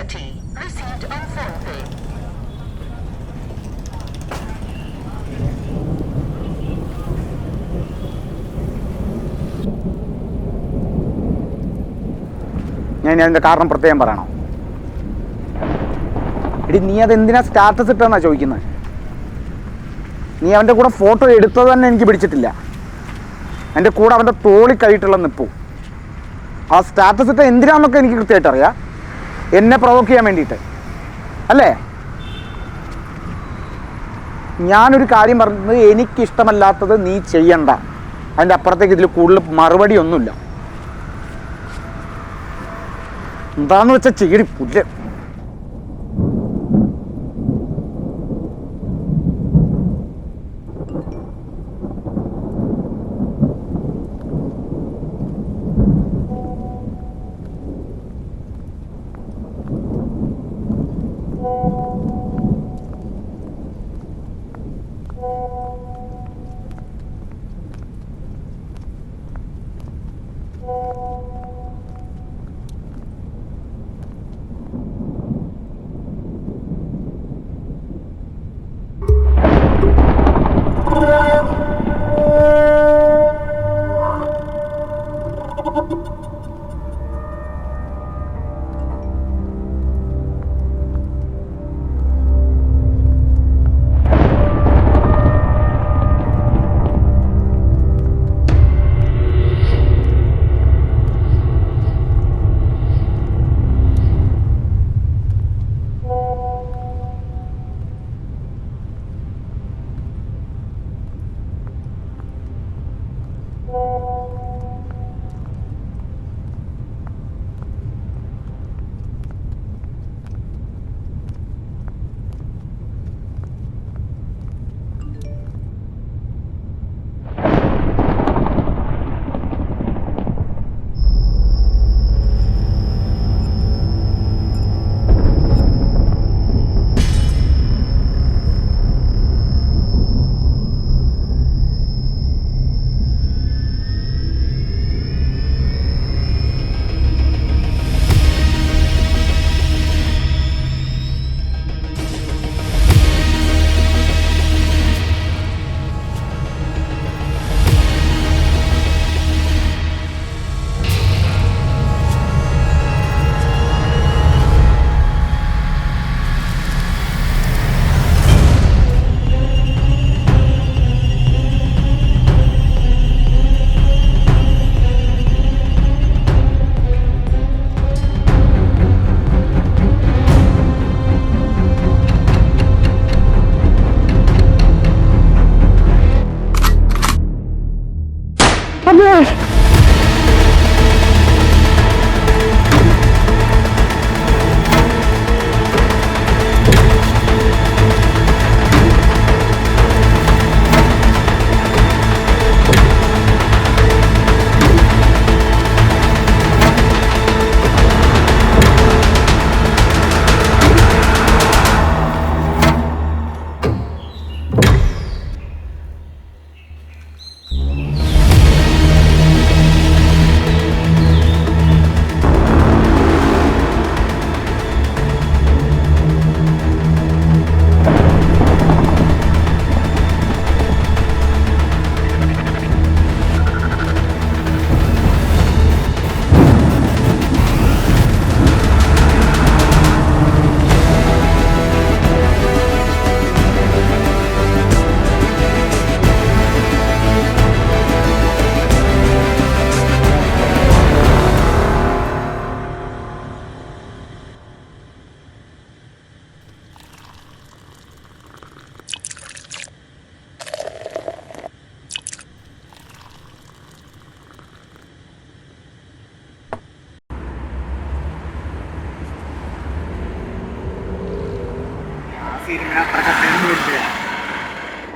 $130 received on PhonePe. ഞാൻ അതിൻ്റെ കാരണം പ്രത്യേകം പറയണം. എടി നീ അതെന്തിനാ സ്റ്റാറ്റസ് ഇട്ടെന്നാ ചോദിക്കുന്നത്? നീ അവൻ്റെ കൂടെ ഫോട്ടോ എടുത്തത് തന്നെ എനിക്ക് പിടിച്ചിട്ടില്ല. എൻ്റെ കൂടെ അവൻ്റെ തോളി കൈയിട്ടുള്ള നിൽപ്പു. ആ സ്റ്റാറ്റസ് ഇട്ട എന്തിനാന്നൊക്കെ എനിക്ക് കൃത്യമായിട്ട് അറിയാം. എന്നെ പ്രൊവോക്ക് ചെയ്യാൻ വേണ്ടിയിട്ട് അല്ലേ? ഞാനൊരു കാര്യം പറഞ്ഞത്, എനിക്കിഷ്ടമല്ലാത്തത് നീ ചെയ്യണ്ട. അതിൻ്റെ അപ്പുറത്തേക്ക് ഇതിൽ കൂടുതൽ മറുപടി ഒന്നുമില്ല. എന്താന്ന് വെച്ചാൽ ചീടി പുല്ല്.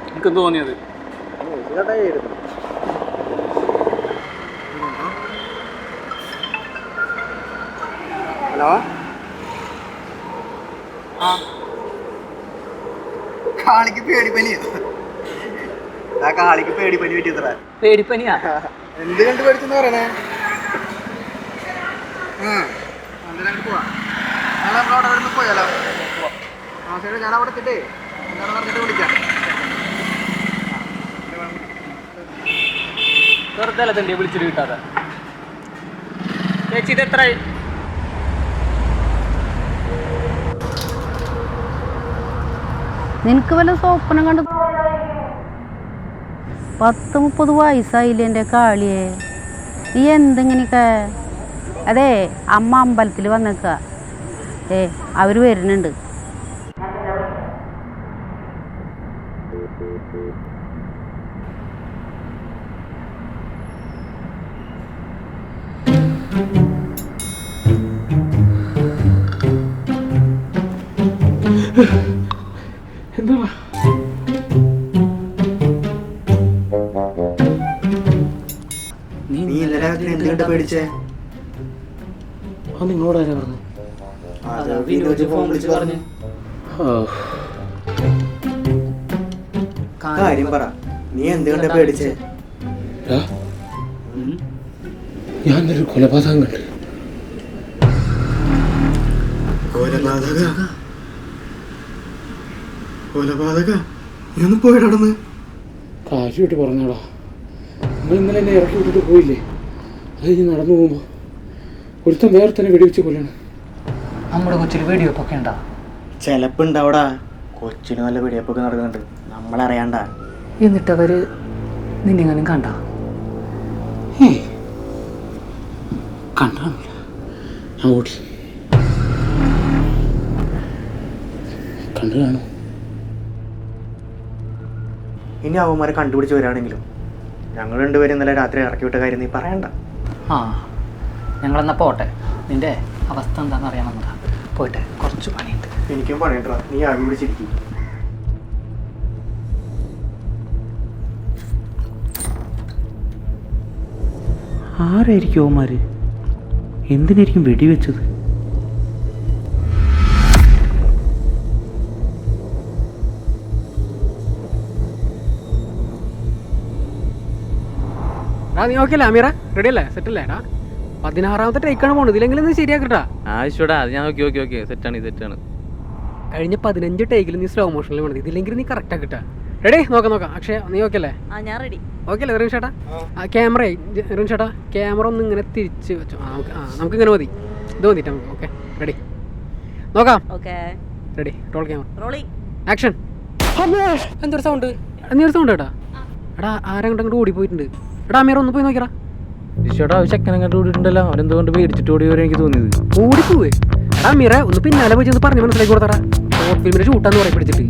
എനിക്ക് തോന്നിയത് ഹലോ ആ കാളിക്ക് പേടിപ്പനിയോ? ആ കാളിക്ക് പേടിപ്പനി പറ്റിയത്ര. പേടിപ്പനിയാ? എന്ത് കണ്ട് പേടിച്ചെന്ന് പറയണേ? പോവാ. ആ നമ്മൾ അവിടെ നിന്ന് പോയാലോ? ആ ശരി, ഞാൻ അവിടെ എത്തിട്ടേ എന്താണെന്ന് പറഞ്ഞിട്ട് വിളിക്കാം. വെറുതെ അല്ല തൻ്റെ വിളിച്ചിട്ട് കിട്ടാതെ. ചേച്ചി ഇത് എത്രയായി? നിനക്ക് വല്ല സ്വപ്നം കണ്ട് 10-30 വയസ്സായില്ലേ എൻ്റെ കാളിയെ? നീ എന്തെങ്ങനെയൊക്കെ? അതെ, അമ്മ അമ്പലത്തിൽ വന്നേക്ക. അവർ വരുന്നുണ്ട്. എന്താ നീ ഇന്നലെ രാത്രി എന്ത് കണ്ട പേടിച്ചേ? നിങ്ങളോട് ആരാ പറഞ്ഞു? അത് വിനോദ് ഫോൺ വിളിച്ച് പറഞ്ഞു. കാര്യം പറ, നീ എന്ത് കണ്ട പേടിച്ചേ? ഞാൻ ഒരു കൊലപാതകം കണ്ടു. കൊലപാതക? നീ ഒന്ന് പോയിടന്ന്. കാശ് വിട്ട് പറഞ്ഞോടാ. നിങ്ങൾ ഇന്നലെ എന്നെ ഇറക്കി വിട്ടിട്ട് പോയില്ലേ? അത് കഴിഞ്ഞ് നടന്നു പോകുമ്പോൾ ഒരുത്തൻ വേറെ തന്നെ വെടിവെച്ച് കൊല്ലണം. നമ്മുടെ കൊച്ചിൽ വെടിവെപ്പൊക്കെ ഉണ്ടാ? ചെലപ്പോ ഉണ്ടാവടാ. കൊച്ചിന് നല്ല വെടിവെപ്പൊക്കെ നടക്കുന്നുണ്ട്, നമ്മളറിയാണ്ട. എന്നിട്ടവര് നിന്നെങ്ങാനും കണ്ട? കണ്ടില്ല. ഞാൻ ഓടി കണ്ടു കാണും. ഇനി അവന്മാരെ കണ്ടുപിടിച്ച് വരാണെങ്കിലും ഞങ്ങൾ രണ്ടുപേരും ഇന്നലെ രാത്രി ഇറക്കി വിട്ട കാര്യം നീ പറയണ്ട. ആ, ഞങ്ങളെന്നാ പോട്ടെ. നിന്റെ അവസ്ഥ എന്താണെന്ന് അറിയാൻ വന്നതാ. പോട്ടെ, കുറച്ച് പണിയുണ്ട്. എനിക്കും പണിയണ്ടാ, നീ ആവി പിടിച്ചിരിക്കും. ആരായിരിക്കും അവന്മാര്? എന്തിനായിരിക്കും വെടിവെച്ചത്? നീ ഓക്കെ അല്ലേ അമീറ? റെഡി അല്ലേ? സെറ്റ് അല്ലേടാ? 16ാമത്തെ ടേക്കാണ് പോണത്. ഇതിലെങ്കിലും നീ ശരിയാക്കട്ടാ. ആവശ്യടാ, അത് ഞാൻ ഓക്കെ സെറ്റാണ്. കഴിഞ്ഞ 15 ടേക്കിൽ നീ സ്ലോ മോഷനിൽ വേണത്. ഇതില്ലെങ്കിൽ നീ കറക്റ്റ് ആക്കിട്ടാ. റെഡി? നോക്കാം. അക്ഷയ നീ ഓക്കെ അല്ലേ? ഞാൻ റെഡി. ഓക്കെ അല്ലേ റിൻ ചേട്ടാ? ക്യാമറ റിൻ ചേട്ടാ, ക്യാമറ ഒന്ന് ഇങ്ങനെ തിരിച്ച് വെച്ചോ. നമുക്ക് ഇങ്ങനെ മതി. ഇത് മതിട്ട് നമുക്ക്. Okay, ready? നോക്കാം. റെഡി? Roll camera, action. എന്തൊരു സൗണ്ട്? നീ ഒരു സൗണ്ട് കേട്ടാ? എടാ ആരങ്ങോട്ട് ഓടിപ്പോയിട്ടുണ്ട്. എടാ അമീറ ഒന്ന് പോയി നോക്കിയാ. ഈശോടാ, ചെക്കനെ കണ്ടു ഓടിയിട്ടുണ്ടല്ലോ. അവനെന്തുകൊണ്ട് പേടിച്ചിട്ട് ഓടി വരെ എനിക്ക് തോന്നിയത്. ഓടിപ്പോവേ. എടാ അമീറ ഒന്ന് പിന്നാലെ പോയി പറഞ്ഞ് മനസ്സിലാക്കി കൊടുത്തടാ. ഷോർട്ട് ഫിലിമിന്റെ ഷൂട്ടാന്ന് പറയും പിടിച്ചിട്ട്.